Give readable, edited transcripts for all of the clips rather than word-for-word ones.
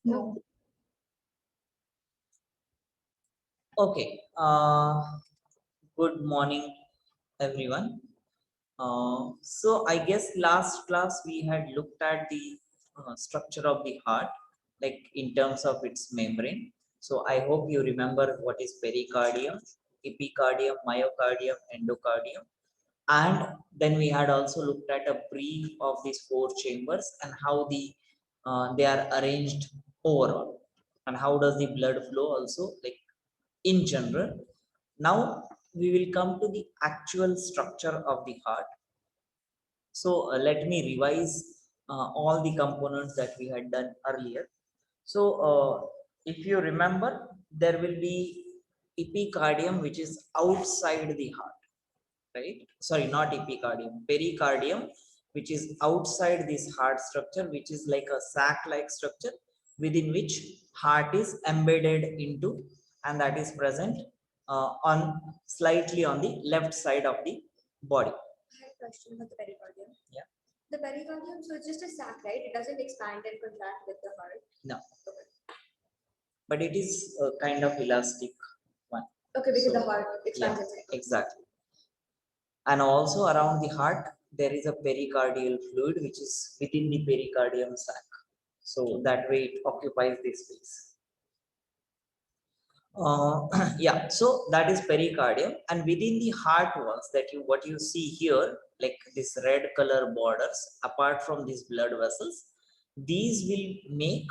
No. Okay. Good morning, everyone. So I guess last class we had looked at the structure of the heart, like in terms of its membrane. So I hope you remember what is pericardium, epicardium, myocardium, endocardium, and then we had also looked at a brief of these four chambers and how they are arranged overall, and how does the blood flow also, like in general. Now we will come to the actual structure of the heart. So let me revise all the components that we had done earlier. So if you remember, there will be epicardium, which is outside the heart, right? Sorry, not epicardium, pericardium, which is outside this heart structure, which is like a sac-like structure within which heart is embedded into, and that is present on slightly on the left side of the body. I had a question about the pericardium. Yeah. The pericardium, so it's just a sac, right? It doesn't expand and contract with the heart. No, Okay. but it is a kind of elastic one. Okay, because the So, heart yeah, expands inside. exactly. And also around the heart, there is a pericardial fluid which is within the pericardium sac. So that way it occupies this space. Yeah, so that is pericardium, and within the heart walls, that you what you see here, like this red color borders, apart from these blood vessels, these will make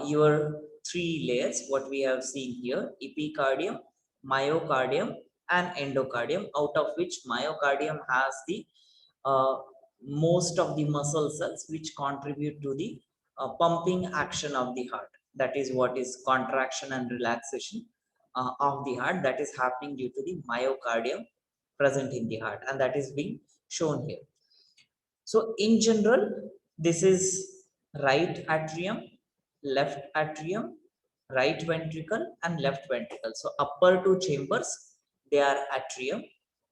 your three layers, what we have seen here: epicardium, myocardium, and endocardium, out of which myocardium has the uh, most of the muscle cells which contribute to the pumping action of the heart. That is what is contraction and relaxation of the heart, that is happening due to the myocardium present in the heart, and that is being shown here. So in general, this is right atrium, left atrium, right ventricle, and left ventricle. So upper two chambers, they are atrium,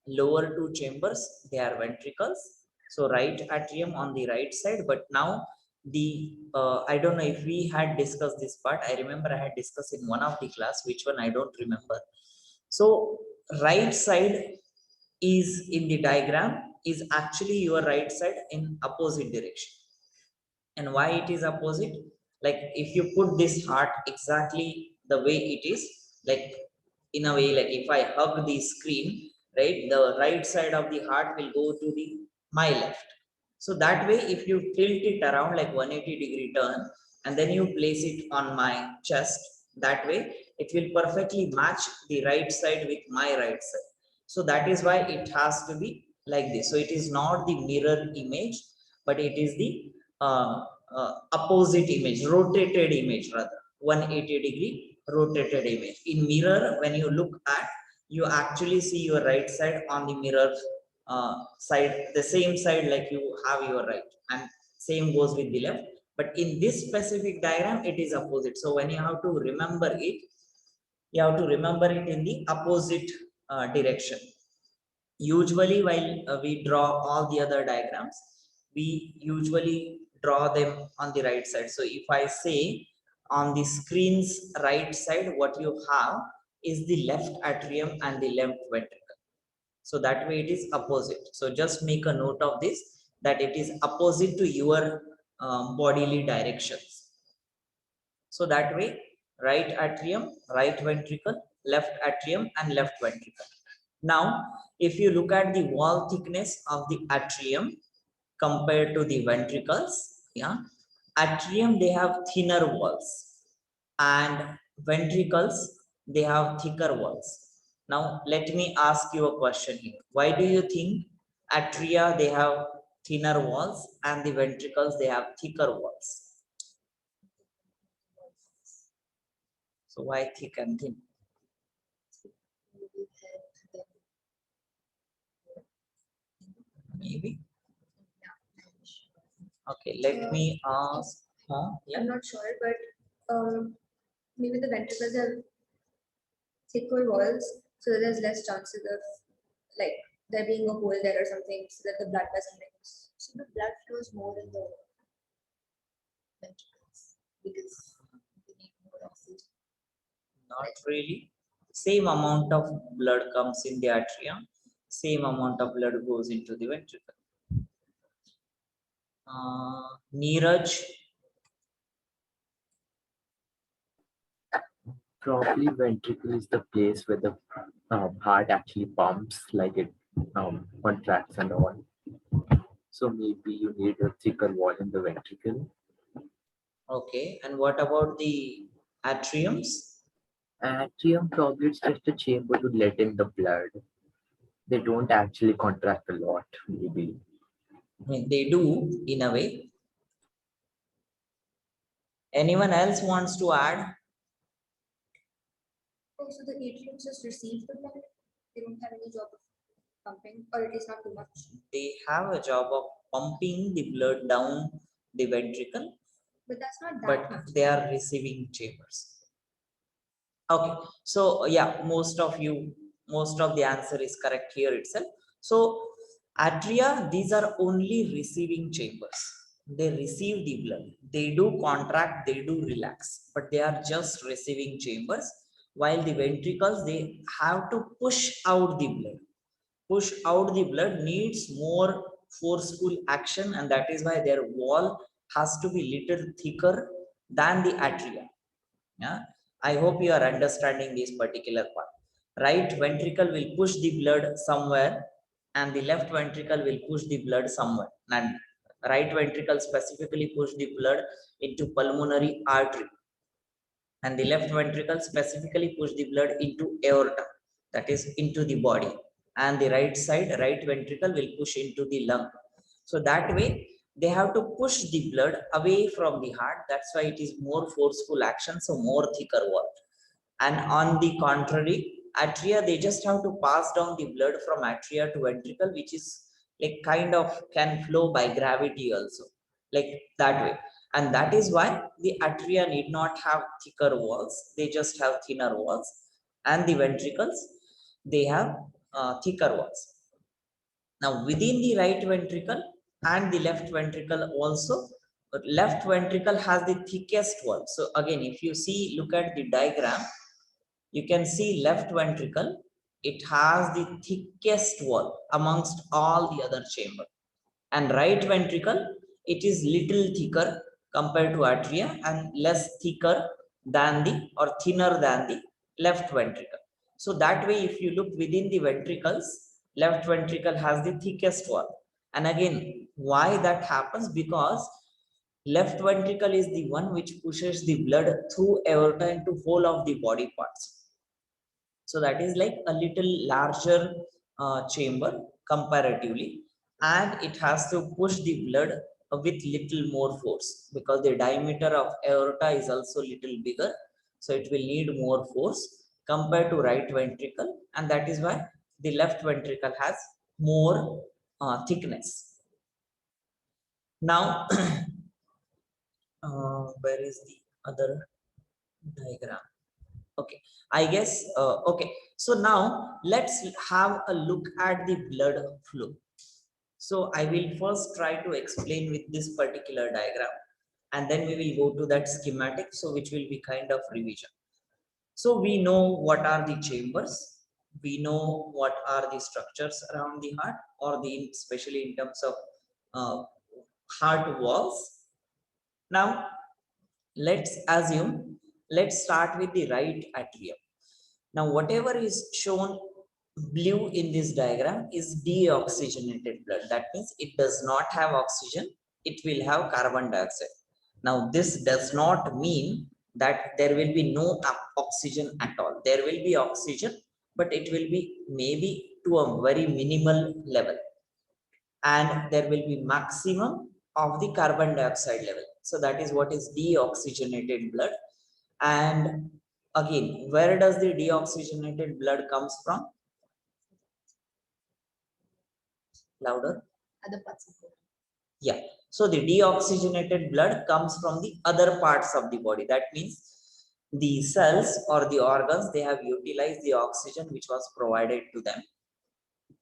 lower two chambers, they are ventricles. So right atrium on the right side, but now the I don't know if we had discussed this part. I remember I had discussed in one of the class, which one I don't remember. So right side is in the diagram is actually your right side in opposite direction. And why it is opposite? Like if you put this heart exactly the way it is, like in a way, like if I hug the screen, right, the right side of the heart will go to the my left. So that way, if you tilt it around like 180-degree turn, and then you place it on my chest, that way it will perfectly match the right side with my right side. So that is why it has to be like this. So it is not the mirror image, but it is the uh, opposite image, rotated image rather, 180-degree rotated image. In mirror, when you look at, you actually see your right side on the mirror side, the same side like you have your right, and same goes with the left. But in this specific diagram, it is opposite. So when you have to remember it, you have to remember it in the opposite direction. Usually while we draw all the other diagrams, we usually draw them on the right side. So if I say on the screen's right side, what you have is the left atrium and the left ventricle. So that way it is opposite. So just make a note of this, that it is opposite to your bodily directions. So that way, right atrium, right ventricle, left atrium, and left ventricle. Now, if you look at the wall thickness of the atrium compared to the ventricles, yeah, atrium they have thinner walls, and ventricles they have thicker walls. Now, let me ask you a question here. Why do you think atria they have thinner walls and the ventricles they have thicker walls? So why thick and thin? Maybe. Okay, let me ask. Yeah. I'm not sure, but maybe the ventricles have thicker walls, so there's less chances of like there being a hole there or something, so that the blood doesn't mix. So the blood flows more in the ventricles because Not really. Same amount of blood comes in the atrium, same amount of blood goes into the ventricle. Neeraj, Probably ventricle is the place where the heart actually pumps, like it contracts and all. So maybe you need a thicker wall in the ventricle. okay. And what about the atriums? Atrium probably it's just a chamber to let in the blood. They don't actually contract a lot, maybe. I mean, they do in a way. Anyone else wants to add? Oh, so the atriums just receive the blood? They don't have any job of pumping, or it is not too much? They have a job of pumping the blood down the ventricle, But that's not that but much. they are receiving chambers. Okay, so yeah, most of the answer is correct here itself. So atria, these are only receiving chambers. They receive the blood. They do contract, they do relax, but they are just receiving chambers. While the ventricles, they have to push out the blood. Push out the blood needs more forceful action, and that is why their wall has to be little thicker than the atria. Yeah, I hope you are understanding this particular part. Right ventricle will push the blood somewhere, and the left ventricle will push the blood somewhere. And right ventricle specifically push the blood into pulmonary artery, and the left ventricle specifically push the blood into aorta, that is into the body, and the right side, right ventricle will push into the lung. So that way they have to push the blood away from the heart. That's why it is more forceful action, so more thicker wall. And on the contrary, atria, they just have to pass down the blood from atria to ventricle, which is like kind of can flow by gravity also, like that way. And that is why the atria need not have thicker walls, they just have thinner walls. And the ventricles, they have thicker walls. Now within the right ventricle and the left ventricle also, but left ventricle has the thickest wall. So again, if you see, look at the diagram, you can see left ventricle, it has the thickest wall amongst all the other chamber. And right ventricle, it is little thicker compared to atria, and less thicker than the, or thinner than the left ventricle. So that way, if you look within the ventricles, left ventricle has the thickest wall. And again, why that happens? Because left ventricle is the one which pushes the blood through aorta into whole of the body parts. So that is like a little larger chamber comparatively, and it has to push the blood with little more force, because the diameter of aorta is also little bigger, so it will need more force compared to right ventricle. And that is why the left ventricle has more thickness. Now where is the other diagram? Okay, I guess okay, so now let's have a look at the blood flow. So I will first try to explain with this particular diagram, and then we will go to that schematic, so which will be kind of revision. So we know what are the chambers, we know what are the structures around the heart, or the especially in terms of heart walls. Now let's assume, let's start with the right atrium. Now whatever is shown blue in this diagram is deoxygenated blood. That means it does not have oxygen, it will have carbon dioxide. Now this does not mean that there will be no oxygen at all. There will be oxygen, but it will be maybe to a very minimal level, and there will be maximum of the carbon dioxide level. So that is what is deoxygenated blood. And again, where does the deoxygenated blood comes from? Louder. Other parts of it. Yeah, so the deoxygenated blood comes from the other parts of the body. That means the cells or the organs, they have utilized the oxygen which was provided to them.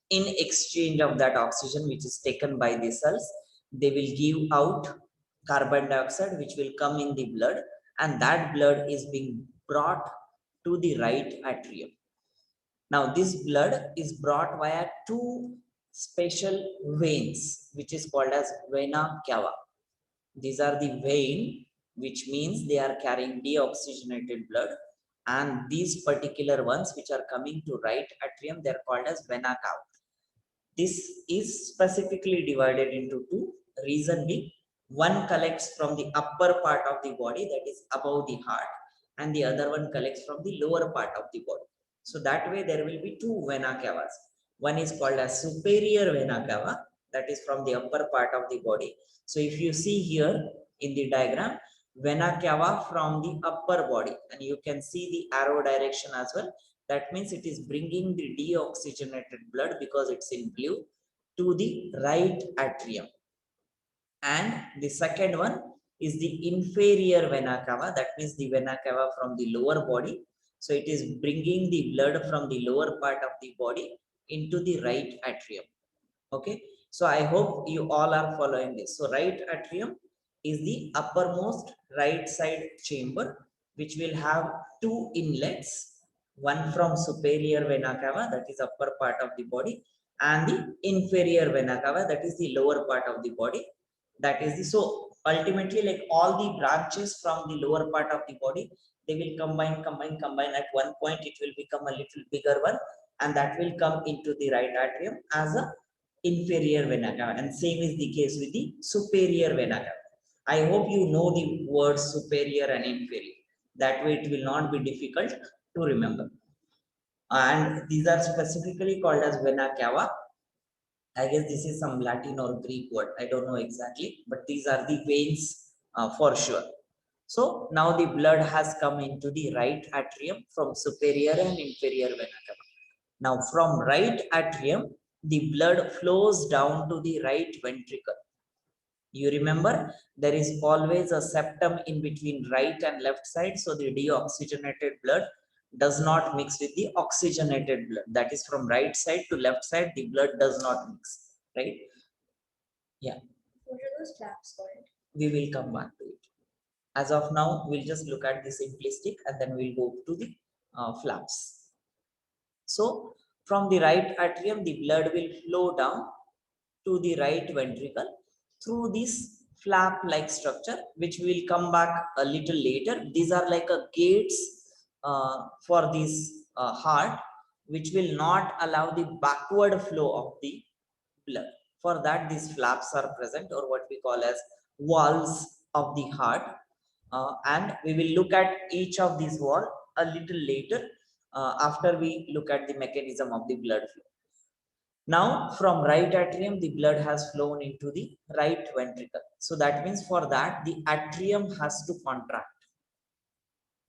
In exchange of that oxygen which is taken by the cells, they will give out carbon dioxide which will come in the blood, and that blood is being brought to the right atrium. Now this blood is brought via two special veins, which is called as vena cava. These are the vein, which means they are carrying deoxygenated blood, and these particular ones which are coming to right atrium, they are called as vena cava. This is specifically divided into two. Reason being, one collects from the upper part of the body, that is above the heart, and the other one collects from the lower part of the body. So that way there will be two vena cavas. One is called as superior vena cava, that is from the upper part of the body. So if you see here in the diagram, vena cava from the upper body, and you can see the arrow direction as well. That means it is bringing the deoxygenated blood, because it's in blue, to the right atrium. And the second one is the inferior vena cava. That means the vena cava from the lower body. So it is bringing the blood from the lower part of the body into the right atrium. Okay. So I hope you all are following this. So right atrium is the uppermost right side chamber, which will have two inlets. One from superior vena cava, that is upper part of the body, and the inferior vena cava, that is the lower part of the body. That is the, so ultimately, like all the branches from the lower part of the body, they will combine. At one point, it will become a little bigger one, and that will come into the right atrium as a inferior vena cava. And same is the case with the superior vena cava. I hope you know the words superior and inferior. That way, it will not be difficult to remember. And these are specifically called as vena cava. I guess this is some Latin or Greek word. I don't know exactly, but these are the veins for sure. So now the blood has come into the right atrium from superior and inferior vena cava. Now from right atrium, the blood flows down to the right ventricle. You remember, there is always a septum in between right and left side. So the deoxygenated blood does not mix with the oxygenated blood. That is from right side to left side, the blood does not mix, right? Yeah. What are those flaps called? We will come back to it. As of now, we'll just look at the simplistic, and then we'll go to the flaps. So from the right atrium, the blood will flow down to the right ventricle through this flap-like structure, which will come back a little later. These are like a gates for this heart, which will not allow the backward flow of the blood. For that, these flaps are present, or what we call as walls of the heart. And we will look at each of these walls a little later after we look at the mechanism of the blood flow. Now, from right atrium, the blood has flown into the right ventricle. So that means for that, the atrium has to contract,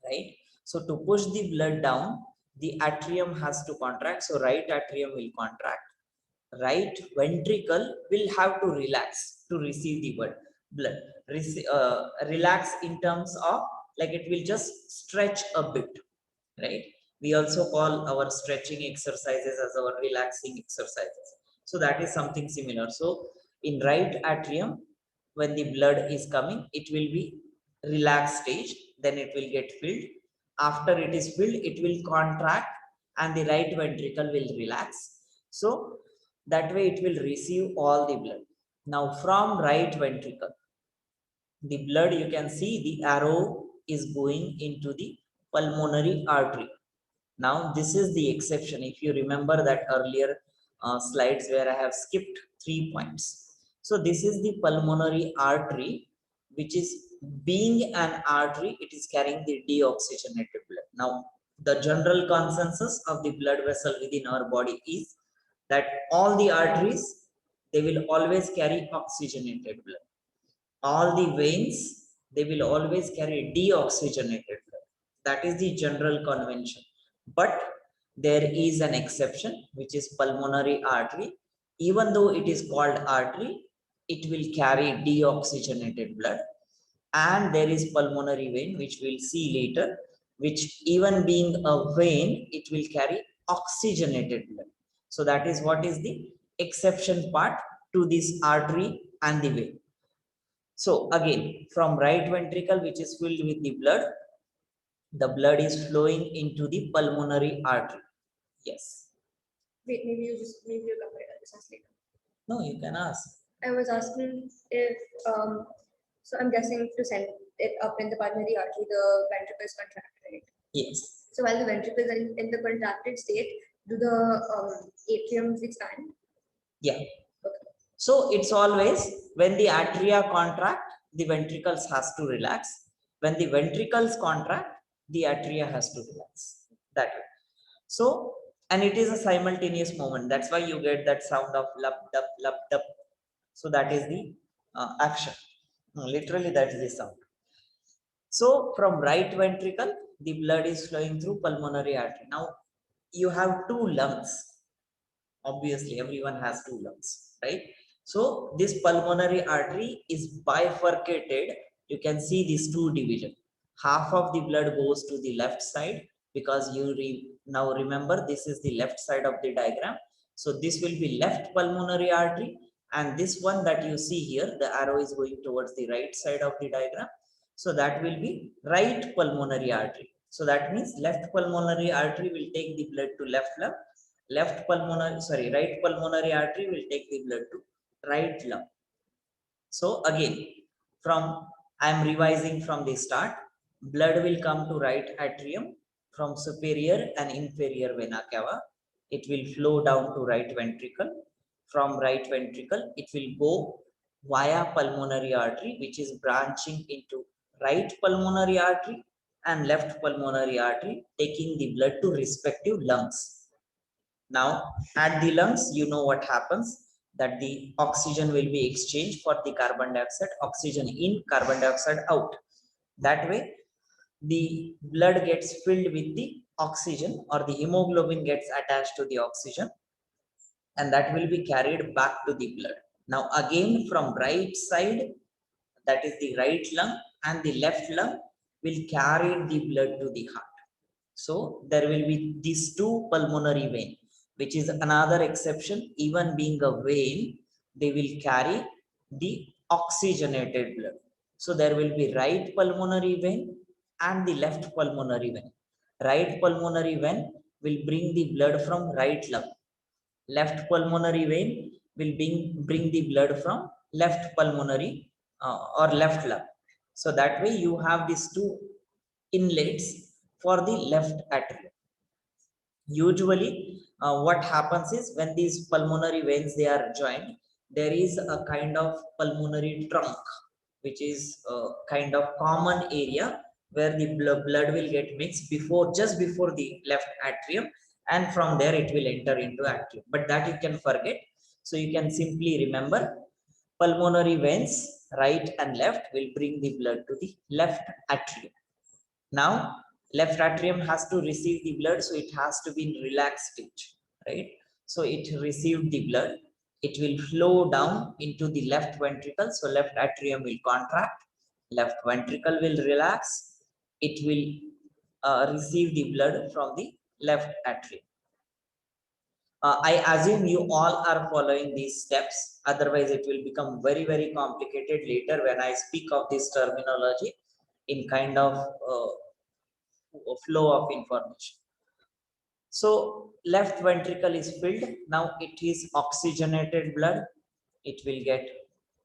right? So to push the blood down, the atrium has to contract. So right atrium will contract. Right ventricle will have to relax to receive the blood. Relax in terms of, like, it will just stretch a bit, right? We also call our stretching exercises as our relaxing exercises. So that is something similar. So in right atrium, when the blood is coming, it will be relaxed stage, then it will get filled. After it is filled, it will contract and the right ventricle will relax. So that way it will receive all the blood. Now from right ventricle, the blood, you can see the arrow is going into the pulmonary artery. Now this is the exception. If you remember that earlier slides where I have skipped 3 points. So this is the pulmonary artery, which is being an artery, it is carrying the deoxygenated blood. Now the general consensus of the blood vessel within our body is that all the arteries, they will always carry oxygenated blood. All the veins, they will always carry deoxygenated blood. That is the general convention. But there is an exception, which is pulmonary artery. Even though it is called artery, it will carry deoxygenated blood. And there is pulmonary vein, which we'll see later, which even being a vein, it will carry oxygenated blood. So that is what is the exception part to this artery and the vein. So again, from right ventricle, which is filled with the blood, the blood is flowing into the pulmonary artery. Yes. Wait, maybe you cover it. I'll just ask later. No, you can ask. I was asking if, so I'm guessing to send it up in the pulmonary artery, the ventricles contract, right? Yes. So while the ventricles are in the contracted state, do the atriums expand? Yeah. So it's always when the atria contract, the ventricles has to relax. When the ventricles contract, the atria has to relax. That way. So, and it is a simultaneous movement. That's why you get that sound of lup, dup, lup, dup. So that is the action. Literally, that is the sound. So from right ventricle, the blood is flowing through pulmonary artery. Now you have two lungs. Obviously, everyone has two lungs, right? So this pulmonary artery is bifurcated. You can see these two division. Half of the blood goes to the left side because you now remember this is the left side of the diagram. So this will be left pulmonary artery, and this one that you see here, the arrow is going towards the right side of the diagram. So that will be right pulmonary artery. So that means left pulmonary artery will take the blood to left lung. Right pulmonary artery will take the blood to right lung. So again, I am revising from the start. Blood will come to right atrium from superior and inferior vena cava. It will flow down to right ventricle. From right ventricle, it will go via pulmonary artery, which is branching into right pulmonary artery and left pulmonary artery, taking the blood to respective lungs. Now, at the lungs, you know what happens, that the oxygen will be exchanged for the carbon dioxide, oxygen in, carbon dioxide out. That way, the blood gets filled with the oxygen, or the hemoglobin gets attached to the oxygen, and that will be carried back to the blood. Now, again, from right side, that is the right lung, and the left lung will carry the blood to the heart. So there will be these two pulmonary veins, which is another exception. Even being a vein, they will carry the oxygenated blood. So there will be right pulmonary vein and the left pulmonary vein. Right pulmonary vein will bring the blood from right lung. Left pulmonary vein will bring the blood from left pulmonary or left lung. So that way you have these two inlets for the left atrium. Usually what happens is when these pulmonary veins they are joined, there is a kind of pulmonary trunk, which is a kind of common area where the blood will get mixed just before the left atrium, and from there it will enter into atrium. But that you can forget. So you can simply remember pulmonary veins right and left will bring the blood to the left atrium. Now, left atrium has to receive the blood, so it has to be in relaxed stage, right? So it received the blood, it will flow down into the left ventricle. So left atrium will contract, left ventricle will relax, it will receive the blood from the left atrium. I assume you all are following these steps, otherwise it will become very, very complicated later when I speak of this terminology in kind of flow of information. So left ventricle is filled. Now it is oxygenated blood. It will get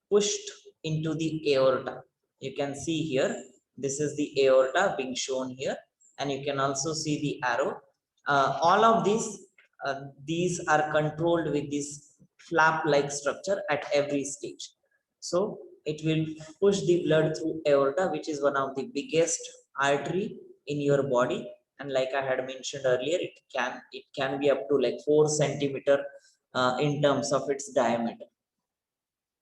pushed into the aorta. You can see here, this is the aorta being shown here, and you can also see the arrow. All of these are controlled with this flap-like structure at every stage. So it will push the blood through aorta, which is one of the biggest artery in your body, and like I had mentioned earlier, it can be up to like 4 centimeter in terms of its diameter.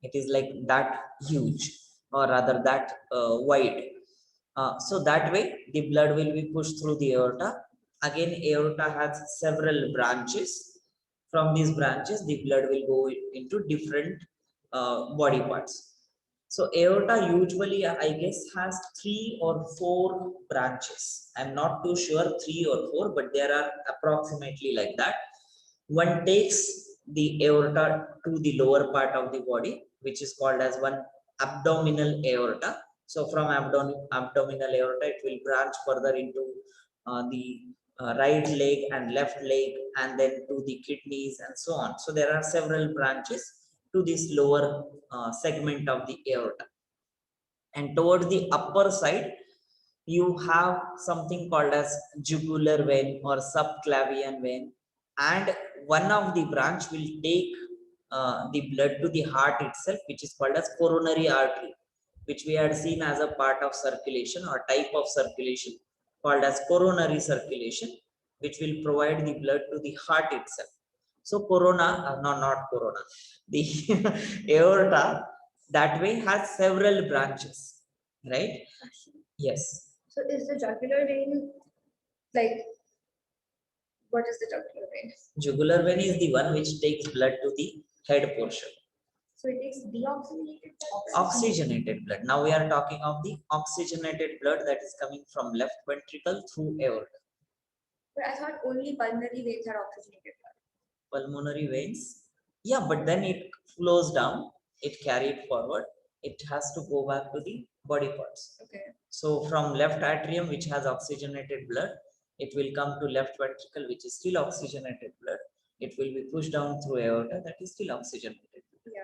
It is like that huge, or rather that wide. So that way the blood will be pushed through the aorta. Again, aorta has several branches. From these branches, the blood will go into different body parts. So aorta usually, I guess, has 3 or 4 branches. I'm not too sure 3 or 4, but there are approximately like that. One takes the aorta to the lower part of the body, which is called as one abdominal aorta. So from abdominal aorta, it will branch further into the right leg and left leg, and then to the kidneys and so on. So there are several branches to this lower segment of the aorta. And toward the upper side, you have something called as jugular vein or subclavian vein, and one of the branch will take the blood to the heart itself, which is called as coronary artery, which we had seen as a part of circulation or type of circulation called as coronary circulation, which will provide the blood to the heart itself. So corona, no, not corona, the aorta that way has several branches, right? Yes. So is the jugular vein like, what is the jugular vein? Jugular vein is the one which takes blood to the head portion. So it takes deoxygenated blood? Oxygenated blood. Now we are talking of the oxygenated blood that is coming from left ventricle through aorta. But I thought only pulmonary veins are oxygenated blood. Pulmonary veins, yeah, but then it flows down, it carried forward, it has to go back to the body parts. Okay. So from left atrium, which has oxygenated blood, it will come to left ventricle, which is still oxygenated blood. It will be pushed down through aorta, that is still oxygenated. Yeah.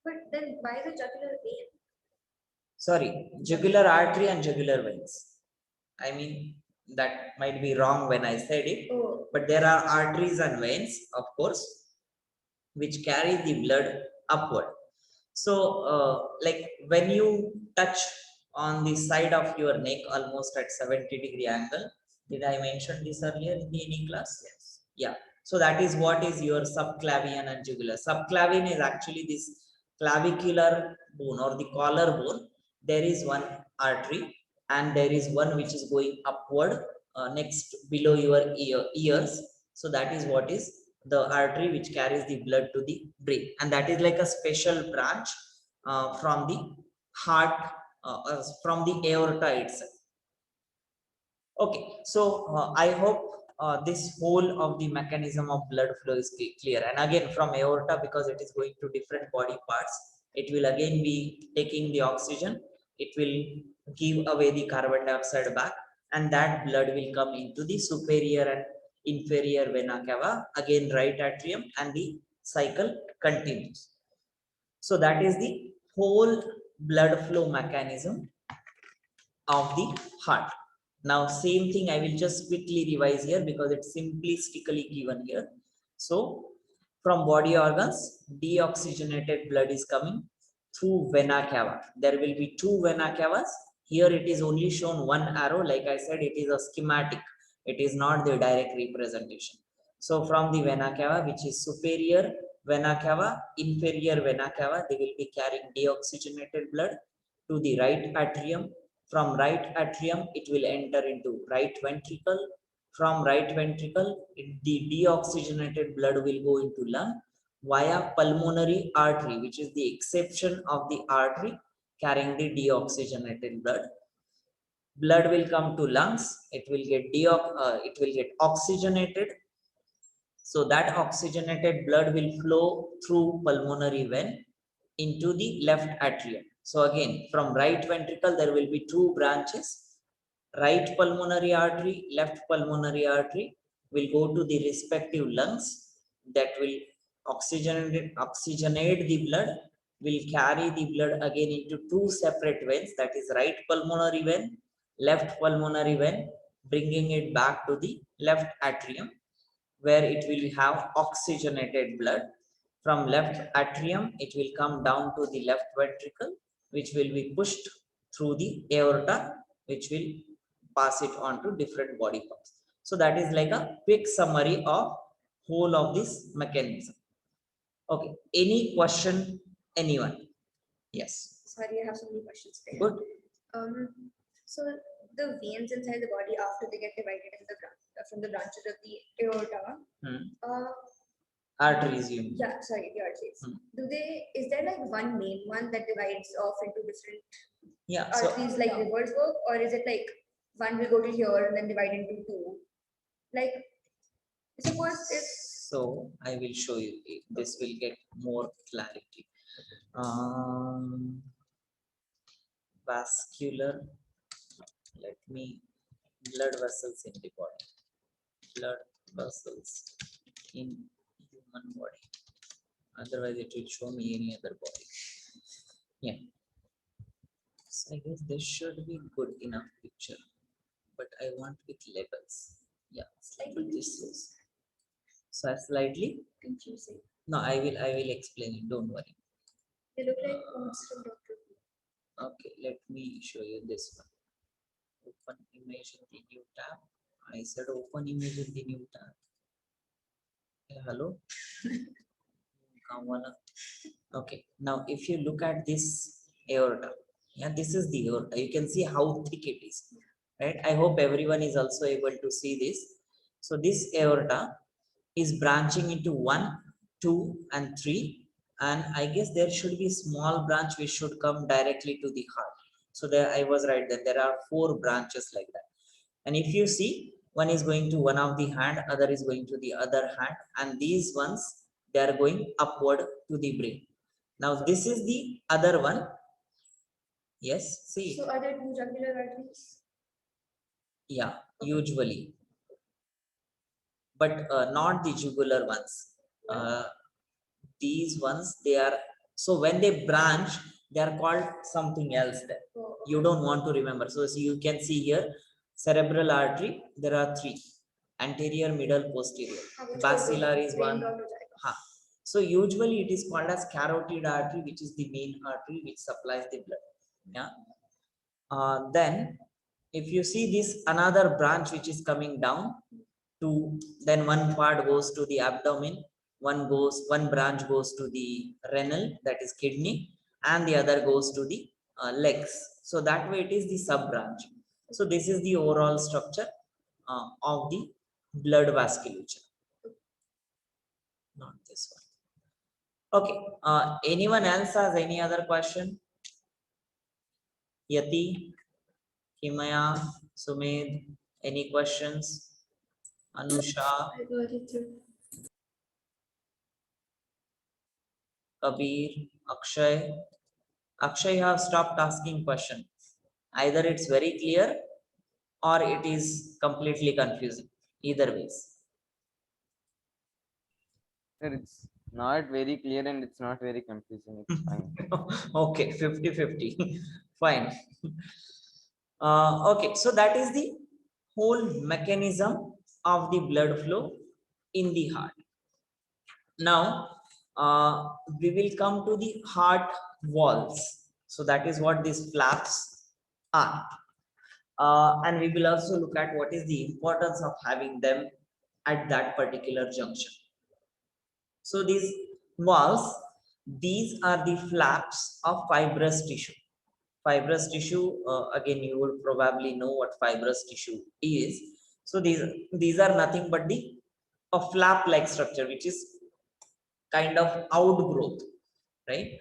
But then why the jugular vein? Sorry, jugular artery and jugular veins. I mean, that might be wrong when I said it, Oh, but there are arteries and veins, of course, which carry the blood upward. So like when you touch on the side of your neck almost at 70-degree angle, did I mention this earlier in the any class? Yes. Yeah, so that is what is your subclavian and jugular. Subclavian is actually this clavicular bone or the collar bone. There is one artery and there is one which is going upward next below your ears. So that is what is the artery which carries the blood to the brain, and that is like a special branch from the heart, from the aorta itself. Okay, so I hope this whole of the mechanism of blood flow is clear. And again, from aorta, because it is going to different body parts, it will again be taking the oxygen, it will give away the carbon dioxide back, and that blood will come into the superior and inferior vena cava, again right atrium, and the cycle continues. So that is the whole blood flow mechanism of the heart. Now same thing I will just quickly revise here because it's simplistically given here. So from body organs, deoxygenated blood is coming through vena cava. There will be two vena cavas. Here it is only shown one arrow. Like I said, it is a schematic. It is not the direct representation. So from the vena cava, which is superior vena cava, inferior vena cava, they will be carrying deoxygenated blood to the right atrium. From right atrium, it will enter into right ventricle. From right ventricle, the deoxygenated blood will go into lung via pulmonary artery, which is the exception of the artery carrying the deoxygenated blood. Blood will come to lungs. It will get oxygenated. So that oxygenated blood will flow through pulmonary vein into the left atrium. So again, from right ventricle, there will be two branches. Right pulmonary artery, left pulmonary artery will go to the respective lungs, that will oxygenate the blood, will carry the blood again into two separate veins, that is right pulmonary vein, left pulmonary vein, bringing it back to the left atrium, where it will have oxygenated blood. From left atrium, it will come down to the left ventricle, which will be pushed through the aorta, which will pass it on to different body parts. So that is like a quick summary of whole of this mechanism. Okay, any question, anyone? Yes. sorry, I have so many questions there. Good. So the veins inside the body, after they get divided in the from the branches of the aorta, Arteries, you mean? yeah, sorry, the arteries. Is there like one main one that divides off into different Yeah, so arteries like reverse work, or is it like one will go to here and then divide into two? Like, suppose if so I will show you, this will get more clarity. vascular, let me, blood vessels in the body, blood vessels in human body, otherwise it will show me any other body. Yeah, so I guess this should be good enough picture, but I want with labels. Yeah, Slightly this is so slightly, confusing. no, I will explain it, don't worry. They look like codes from Dr. Who. Okay, let me show you this one. Open image in the new tab. I said open image in the new tab. Yeah, hello. Kavala. Okay, now if you look at this aorta, yeah, this is the aorta. You can see how thick it is, right? I hope everyone is also able to see this. So this aorta is branching into 1, 2, and 3, and I guess there should be small branch which should come directly to the heart. So there I was right, that there are 4 branches like that. And if you see, one is going to one of the hand, other is going to the other hand, and these ones, they are going upward to the brain. Now this is the other one. Yes, see, So are there two jugular arteries? yeah, usually, but not the jugular ones. uh, these ones, they are, so when they branch, they are called something else there. Oh, You don't want to remember. So you can see here, cerebral artery, there are 3: anterior, middle, posterior. Basilar is one. So usually it is called as carotid artery, which is the main artery which supplies the blood. Yeah. Then if you see this another branch which is coming down to, then one part goes to the abdomen, one branch goes to the renal, that is kidney, and the other goes to the legs. So that way it is the sub branch. So this is the overall structure of the blood vasculature, not this one. Okay, anyone else has any other question? Yati, Himaya, Sumedh, any questions? Anusha, I got it too. Kabir, Akshay. Akshay, you have stopped asking questions. Either it's very clear or it is completely confusing. Either ways. Sir, it's not very clear and it's not very confusing. It's fine. Okay, 50-50. Fine. Okay, so that is the whole mechanism of the blood flow in the heart. Now, we will come to the heart walls. So that is what these flaps are. And we will also look at what is the importance of having them at that particular junction. So these walls, these are the flaps of fibrous tissue. Fibrous tissue, again, you would probably know what fibrous tissue is. So these are nothing but a flap-like structure, which is kind of outgrowth, right?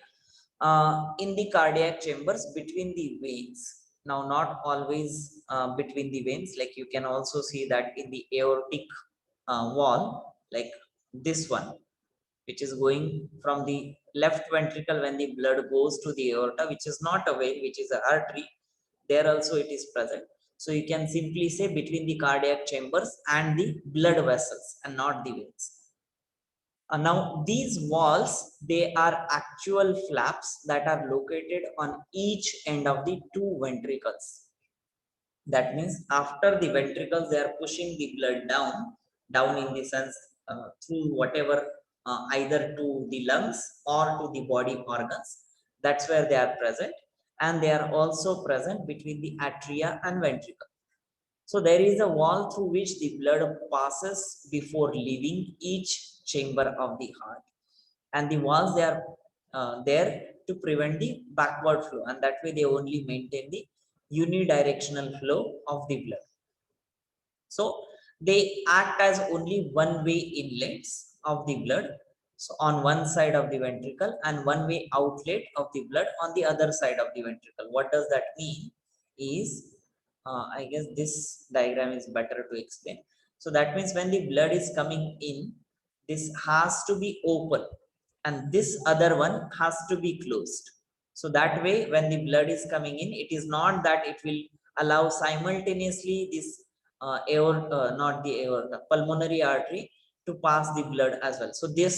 In the cardiac chambers between the veins. Now, not always between the veins, like you can also see that in the aortic wall, like this one, which is going from the left ventricle when the blood goes to the aorta, which is not a vein, which is an artery. There also it is present. So you can simply say between the cardiac chambers and the blood vessels, and not the veins. Now these walls, they are actual flaps that are located on each end of the 2 ventricles. That means after the ventricles, they are pushing the blood down in the sense through whatever, either to the lungs or to the body organs. That's where they are present, and they are also present between the atria and ventricle. So there is a wall through which the blood passes before leaving each chamber of the heart, and the walls, they are there to prevent the backward flow, and that way they only maintain the unidirectional flow of the blood. So they act as only one-way inlets of the blood, so on one side of the ventricle, and one-way outlet of the blood on the other side of the ventricle. What does that mean is, I guess this diagram is better to explain. So that means when the blood is coming in, this has to be open and this other one has to be closed. So that way, when the blood is coming in, it is not that it will allow simultaneously this not the aorta, pulmonary artery to pass the blood as well. So this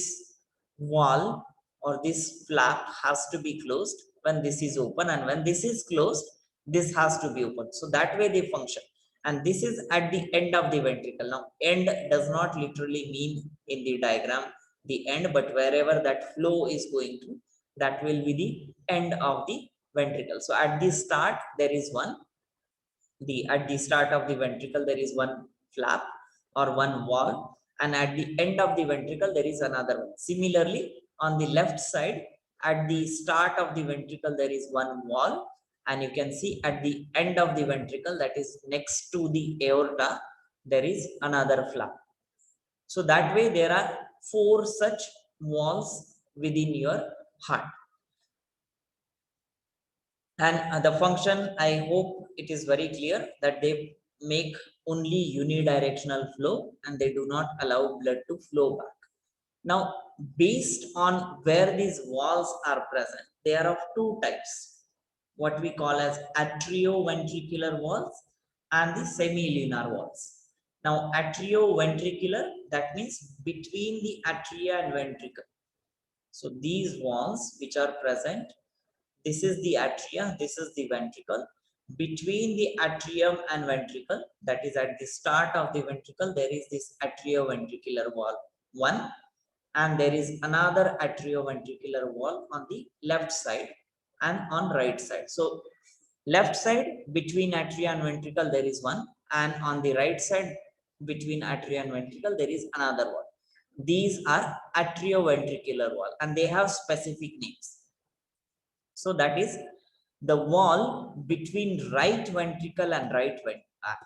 wall or this flap has to be closed when this is open, and when this is closed, this has to be open. So that way they function. And this is at the end of the ventricle. Now, end does not literally mean in the diagram the end, but wherever that flow is going to, that will be the end of the ventricle. So at the start, there is one, at the start of the ventricle, there is one flap or one wall, and at the end of the ventricle, there is another one. Similarly, on the left side, at the start of the ventricle, there is one wall, and you can see at the end of the ventricle, that is next to the aorta, there is another flap. So that way, there are 4 such walls within your heart. And the function, I hope it is very clear that they make only unidirectional flow and they do not allow blood to flow back. Now, based on where these walls are present, they are of 2 types, what we call as atrioventricular walls and the semilunar walls. Now, atrioventricular, that means between the atria and ventricle. So these walls which are present, this is the atria, this is the ventricle. Between the atrium and ventricle, that is at the start of the ventricle, there is this atrioventricular wall, one, and there is another atrioventricular wall on the left side and on right side. So left side between atria and ventricle, there is one, and on the right side between atria and ventricle, there is another one. These are atrioventricular wall and they have specific names. So that is the wall between right ventricle and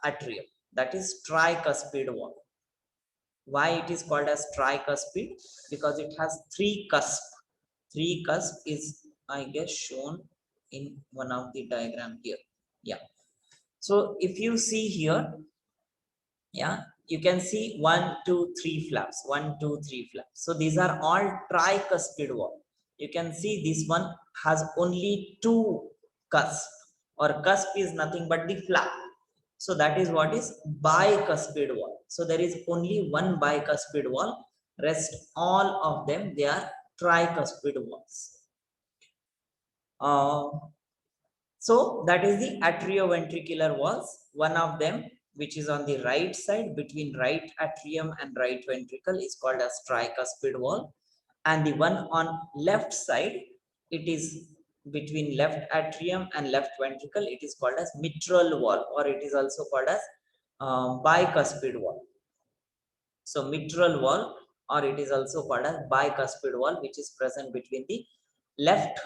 atrium. That is tricuspid wall. Why it is called as tricuspid? Because it has 3 cusps. 3 cusp is, I guess, shown in one of the diagram here. Yeah. So if you see here, yeah, you can see 1, 2, 3 flaps. 1, 2, 3 flaps. So these are all tricuspid wall. You can see this one has only 2 cusp, or cusp is nothing but the flap. So that is what is bicuspid wall. So there is only one bicuspid wall. Rest all of them, they are tricuspid walls. So that is the atrioventricular walls. One of them, which is on the right side between right atrium and right ventricle, is called as tricuspid wall. And the one on left side, it is between left atrium and left ventricle, it is called as mitral wall, or it is also called as bicuspid wall. So mitral wall, or it is also called as bicuspid wall, which is present between the left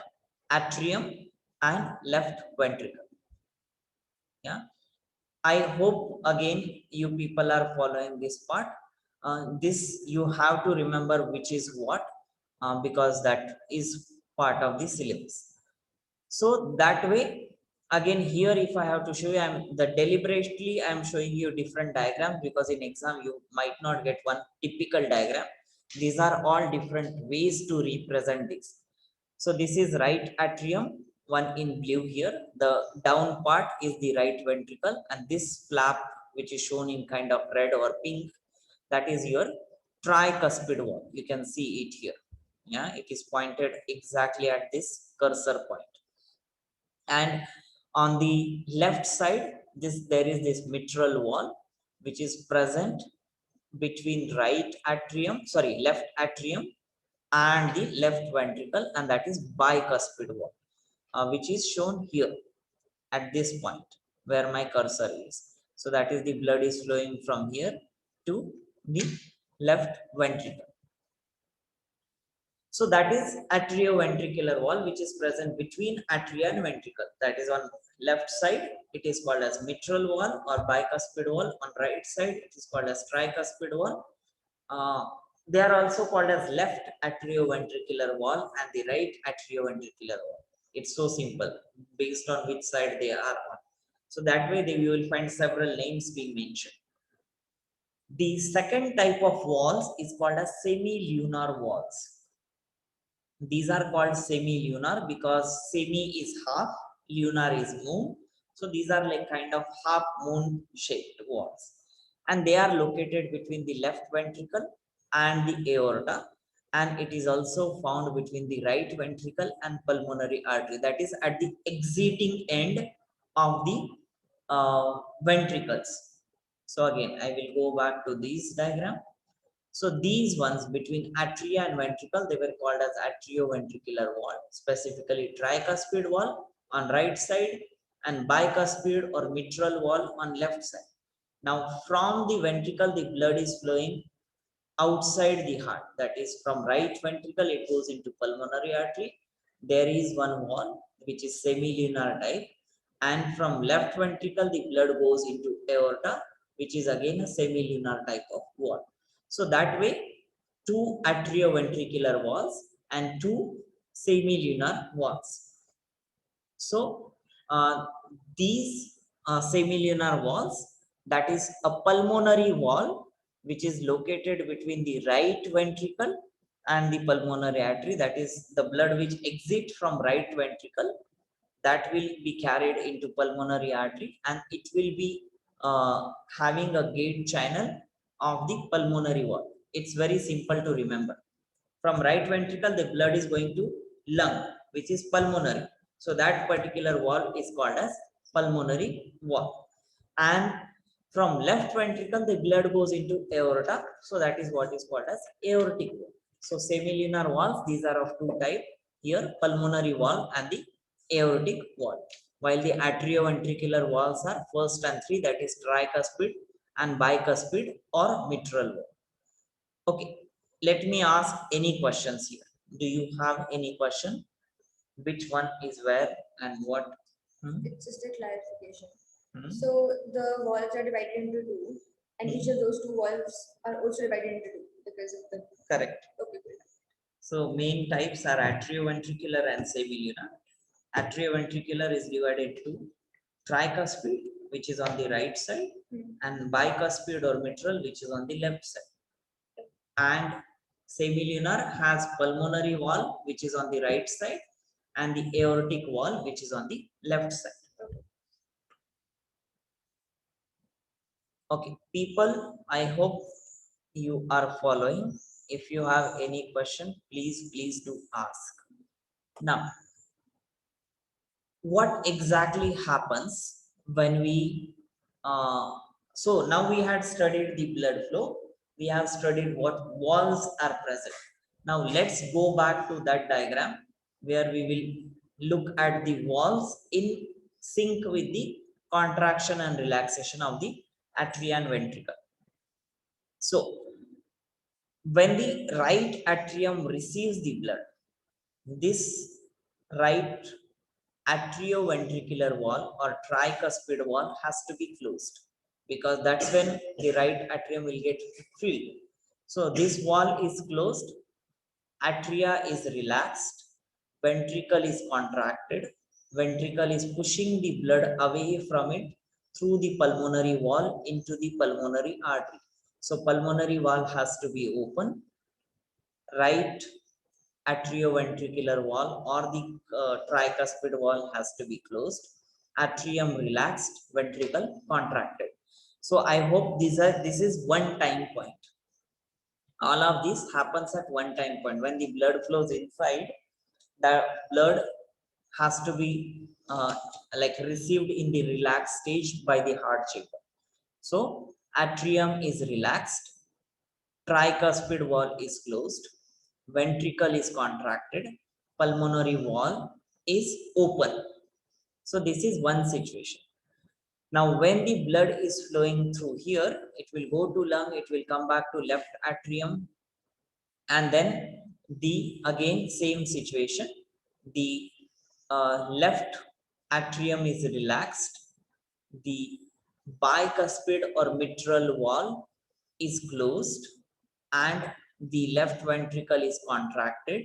atrium and left ventricle. Yeah, I hope again you people are following this part. This you have to remember which is what, because that is part of the syllabus. So that way, again here, if I have to show you, deliberately I'm showing you different diagrams, because in exam you might not get one typical diagram. These are all different ways to represent this. So this is right atrium, one in blue here. The down part is the right ventricle, and this flap, which is shown in kind of red or pink, that is your tricuspid wall. You can see it here. Yeah, it is pointed exactly at this cursor point. And on the left side, there is this mitral wall, which is present between left atrium and the left ventricle, and that is bicuspid wall, which is shown here at this point where my cursor is. So that is the blood is flowing from here to the left ventricle. So that is atrioventricular wall, which is present between atria and ventricle. That is on left side, it is called as mitral wall or bicuspid wall. On right side, it is called as tricuspid wall. They are also called as left atrioventricular wall and the right atrioventricular wall. It's so simple based on which side they are on. So that way you will find several names being mentioned. The second type of walls is called as semilunar walls. These are called semi-lunar because semi is half, lunar is moon. So these are like kind of half moon shaped walls. And they are located between the left ventricle and the aorta. And it is also found between the right ventricle and pulmonary artery. That is at the exiting end of the ventricles. So again, I will go back to this diagram. So these ones between atria and ventricle, they were called as atrioventricular wall, specifically tricuspid wall on right side and bicuspid or mitral wall on left side. Now from the ventricle, the blood is flowing outside the heart. That is from right ventricle, it goes into pulmonary artery. There is one wall which is semilunar type. And from left ventricle, the blood goes into aorta, which is again a semilunar type of wall. So that way, two atrioventricular walls and two semilunar walls. So these semilunar walls, that is a pulmonary wall which is located between the right ventricle and the pulmonary artery, that is the blood which exits from right ventricle, that will be carried into pulmonary artery and it will be having a gate channel of the pulmonary wall. It's very simple to remember. From right ventricle, the blood is going to lung, which is pulmonary. So that particular wall is called as pulmonary wall. And from left ventricle, the blood goes into aorta. So that is what is called as aortic wall. So semilunar walls, these are of two types. Here, pulmonary wall and the aortic wall. While the atrioventricular walls are first and three, that is tricuspid and bicuspid or mitral wall. Okay, let me ask any questions here. Do you have any question? Which one is where and what? It's just a clarification. Hmm? So the walls are divided into two, and each of those two walls are also divided into two because of the. Correct. Okay, good. So main types are atrioventricular and semilunar. Atrioventricular is divided into tricuspid, which is on the right side, and bicuspid or mitral, which is on the left side. And semilunar has pulmonary wall, which is on the right side, and the aortic wall, which is on the left side. Okay, people, I hope you are following. If you have any question, please do ask. Now, what exactly happens when we, so now we had studied the blood flow. We have studied what walls are present. Now let's go back to that diagram where we will look at the walls in sync with the contraction and relaxation of the atria and ventricle. So when the right atrium receives the blood, this right atrioventricular wall or tricuspid wall has to be closed because that's when the right atrium will get filled. So this wall is closed, atria is relaxed, ventricle is contracted, ventricle is pushing the blood away from it through the pulmonary wall into the pulmonary artery. So pulmonary wall has to be open, right atrioventricular wall or the tricuspid wall has to be closed, atrium relaxed, ventricle contracted. So I hope this is one time point. All of this happens at one time point. When the blood flows inside, the blood has to be like received in the relaxed stage by the heart chamber. So atrium is relaxed, tricuspid wall is closed, ventricle is contracted, pulmonary wall is open. So this is one situation. Now when the blood is flowing through here, it will go to lung, it will come back to left atrium, and then the again same situation. The left atrium is relaxed, the bicuspid or mitral wall is closed, and the left ventricle is contracted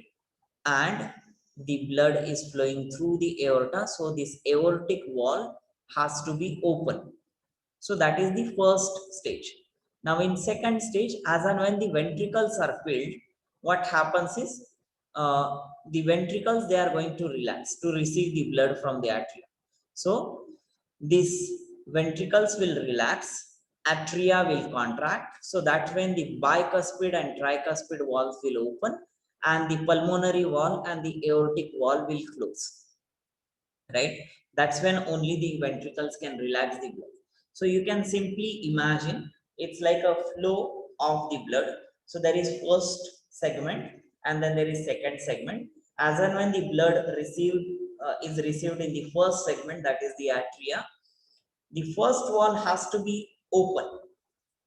and the blood is flowing through the aorta. So this aortic wall has to be open. So that is the first stage. Now in second stage, as and when the ventricles are filled, what happens is the ventricles, they are going to relax to receive the blood from the atria. So these ventricles will relax, atria will contract. So that when the bicuspid and tricuspid walls will open and the pulmonary wall and the aortic wall will close, right? That's when only the ventricles can relax the blood. So you can simply imagine it's like a flow of the blood. So there is first segment and then there is second segment. As and when the blood is received in the first segment, that is the atria, the first wall has to be open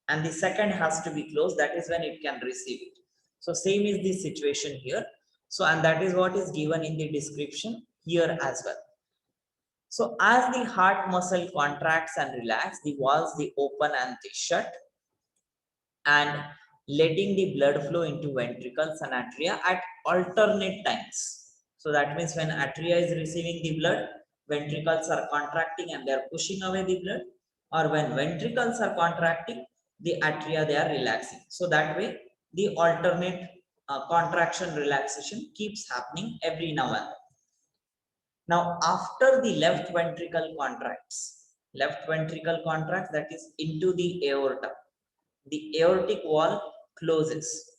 and the second has to be closed. That is when it can receive it. So same is the situation here. So, and that is what is given in the description here as well. So as the heart muscle contracts and relax, the walls they open and they shut, and letting the blood flow into ventricles and atria at alternate times. So that means when atria is receiving the blood, ventricles are contracting and they are pushing away the blood, or when ventricles are contracting, the atria they are relaxing. So that way the alternate contraction relaxation keeps happening every now and then. Now, after the left ventricle contracts, that is into the aorta, the aortic wall closes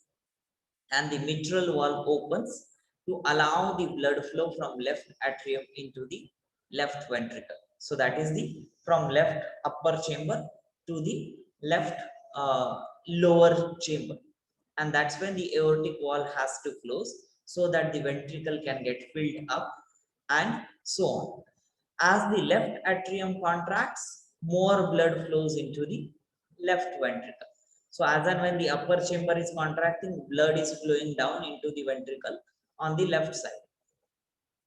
and the mitral wall opens to allow the blood flow from left atrium into the left ventricle. So that is the from left upper chamber to the left lower chamber. And that's when the aortic wall has to close so that the ventricle can get filled up and so on. As the left atrium contracts, more blood flows into the left ventricle. So as and when the upper chamber is contracting, blood is flowing down into the ventricle on the left side.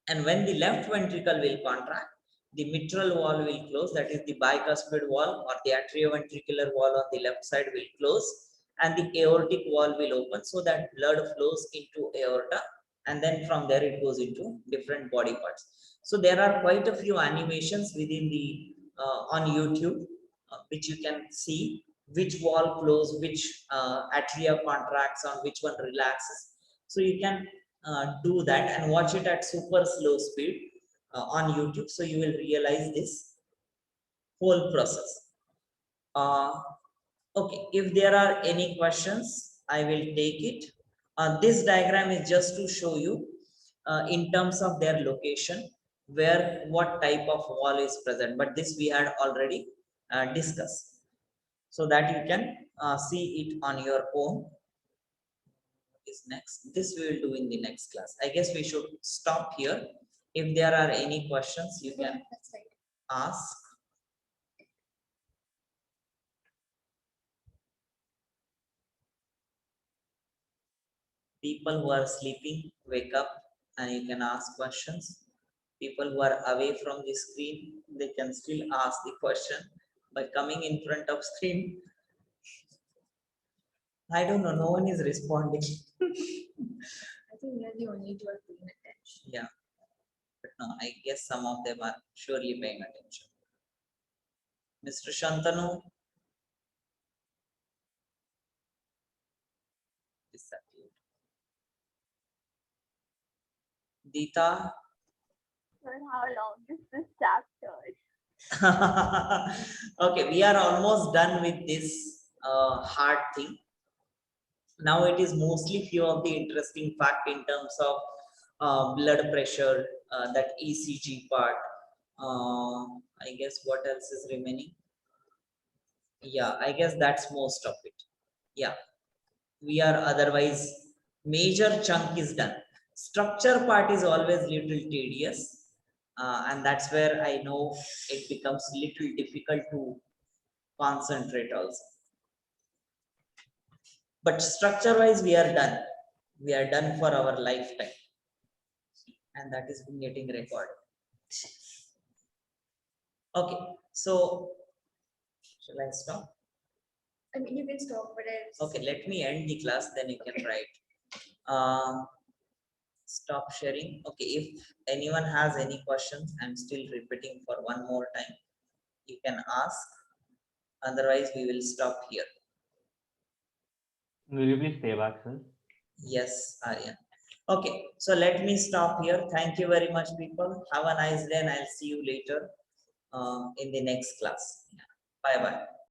And when the left ventricle will contract, the mitral wall will close, that is the bicuspid wall or the atrioventricular wall on the left side will close, and the aortic wall will open so that blood flows into aorta, and then from there it goes into different body parts. So there are quite a few animations within the on YouTube which you can see which wall close, which atria contracts, on which one relaxes. So you can do that and watch it at super slow speed on YouTube. So you will realize this whole process. Okay, if there are any questions, I will take it. This diagram is just to show you in terms of their location, where what type of wall is present. But this we had already discussed, so that you can see it on your own. Is next. This we will do in the next class. I guess we should stop here. If there are any questions, you can That's right. ask. People who are sleeping, wake up and you can ask questions. People who are away from the screen, they can still ask the question by coming in front of screen. I don't know, no one is responding. I think we are the only two are paying attention. Yeah, but no, I guess some of them are surely paying attention. Mr. Shantanu, disappeared. Deeta, Sir, how long is this chapter? okay, we are almost done with this hard thing. Now it is mostly few of the interesting fact in terms of blood pressure, that ECG part. I guess what else is remaining? Yeah, I guess that's most of it. Yeah, we are otherwise major chunk is done. Structure part is always little tedious, and that's where I know it becomes little difficult to concentrate also. But structure wise we are done. We are done for our lifetime, and that is getting recorded. Okay, so shall I stop? I mean, you can stop, but I. Okay, let me end the class, then you can write. Stop sharing. Okay, if anyone has any questions, I'm still repeating for one more time. You can ask. Otherwise, we will stop here. Will you please stay back, sir? Yes, Aryan. Okay, so let me stop here. Thank you very much, people. Have a nice day, and I'll see you later in the next class. Bye bye.